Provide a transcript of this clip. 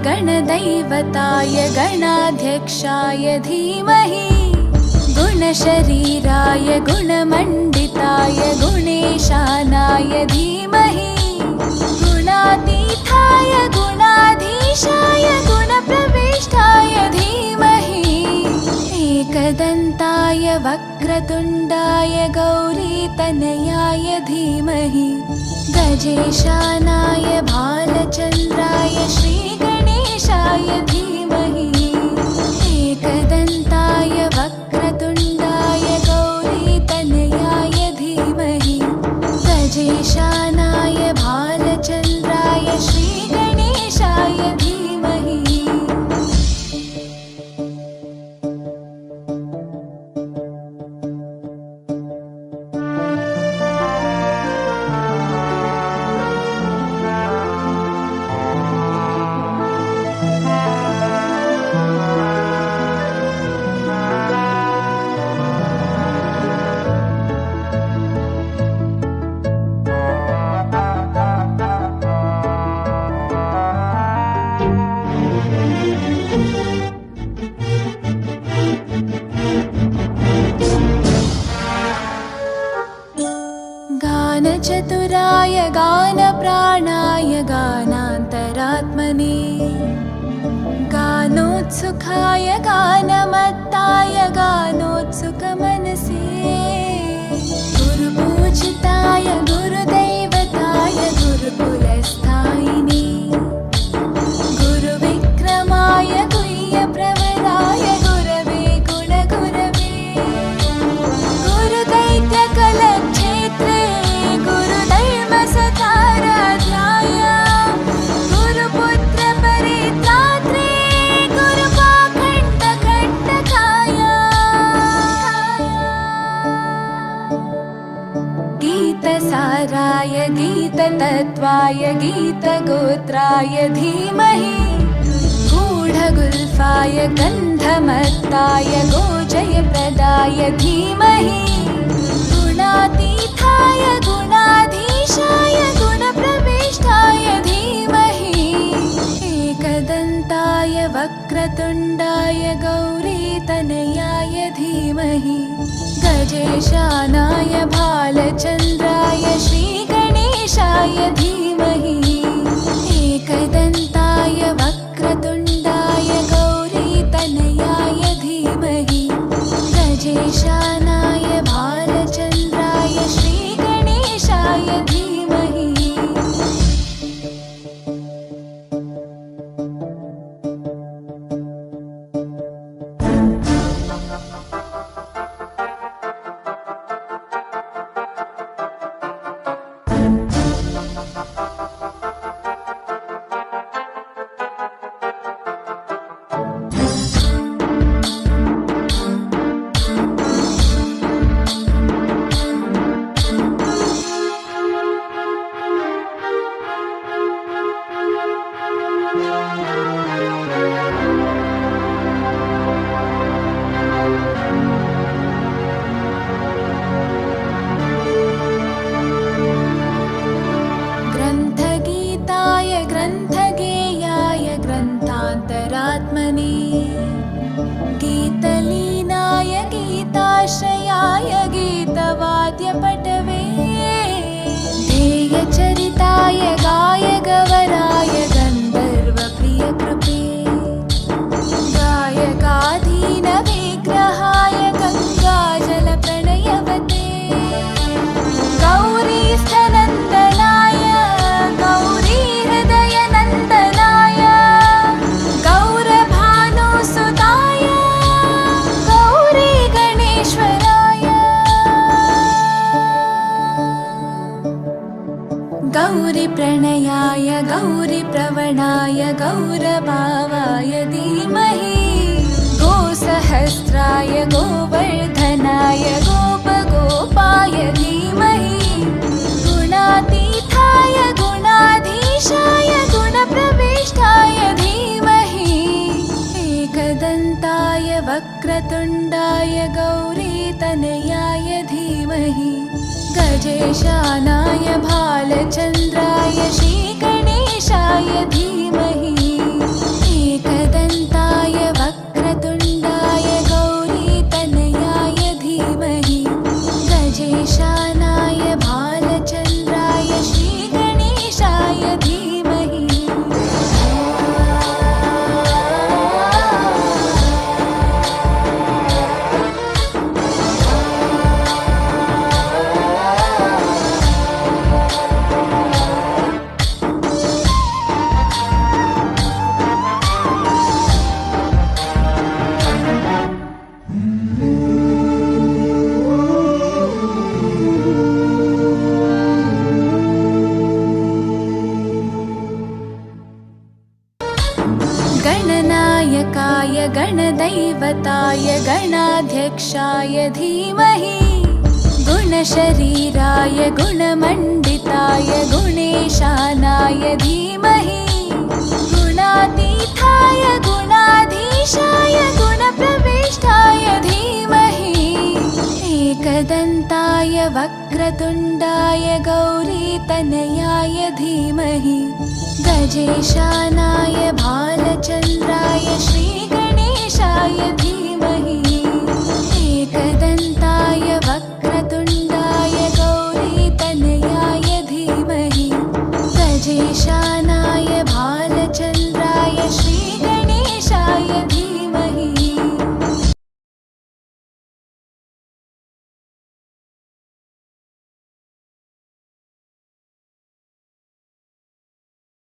गणदैवताय गणाध्यक्षाय धीमहि गुणशरीराय गुणमण्डिताय गुणेशानाय धीमहि गुणातीताय गुणाधीशाय गुणप्रविष्टाय धीमहि एकदन्ताय वक्रतुण्डाय गौरीतनयाय धीमहि गजेशानाय भालचन्द्राय श्रीगणेशाय धीमहि एकदन्ताय वक्रतुण्डाय गौरीतनयाय धीमहि गजेशानाय भालचन्द्राय श्रीगणेशाय धीमहि। गानचतुराय गानप्राणाय गानान्तरात्मने गानोत्सुकाय गानमत्ताय गानोत्सुकमनसे गुरुपूजिताय गुरुदैवताय गुरुकुलस्थायिने गुरुविक्रमाय गुह्यप्रवराय गुरवे गुणगुरवे गुरुदैत्यकलक्षेत्रे गुरुधर्मसताराध्याय गुरुपुत्रपरित्रात्रे गुरुपाखण्डखण्डकाय गीतसाराय गीततत्त्वाय गीतगोत्राय धीमहि गूढगुल्फाय गन्धमत्ताय गोजयप्रदाय धीमहि गुणातीताय गुणाधीशाय गुणप्रविष्टाय धीमहि एकदन्ताय वक्रतुण्डाय गौरीतनयाय धीमहि गजेशानाय भालचन्द्राय श्रीगणेशाय धीमहि एकदन्ताय वक्रतुण्डाय गौरीतनयाय धीमहि गजेशानाय भालचन्द्राय श्रीगणेशाय धीमहि। ग्रन्थगीताय ग्रन्थगेयाय ग्रन्थान्तरात्मने गीतलीनाय गीताश्रयाय गीतवाद्यपटवे ध्येयचरिताय गायगवराय गन्धर्वप्रियकृपे गायकाधीनविग्रहाय गङ्गाजलप्रणयवते गौरीस्थनन्दनाय गौरीहृदयनन्दनाय गौरभानुसुताय गौरीगणेश्वराय गौरीप्रणयाय गौरीप्रवणाय गौरभावाय धीमहि गोसहस्राय गोवर्धनाय गोपगोपाय धीमहि गुणातीताय गुणाधीशाय गुणप्रविष्टाय धीमहि एकदन्ताय वक्रतुण्डाय गौरीतनयाय धीमहि गजेशानाय भालचन्द्राय श्रीगणेशाय धीमहि। एकदन्ताय वक्रतुण्डाय गौरीतनयाय धीमहि गजेशानाय भालचन्द्राय श्रीगणेशाय धीमहि। गणनायकाय गणदैवताय गणाध्यक्षाय धीमहि गुणशरीराय गुणमण्डिताय गुणेशानाय धीमहि गुणातीताय गुणाधीशाय गुणप्रविष्टाय धीमहि एकदन्ताय वक्रतुण्डाय गौरीतनयाय धीमहि गजेशानाय भालचन्द्राय श्रीगणेशाय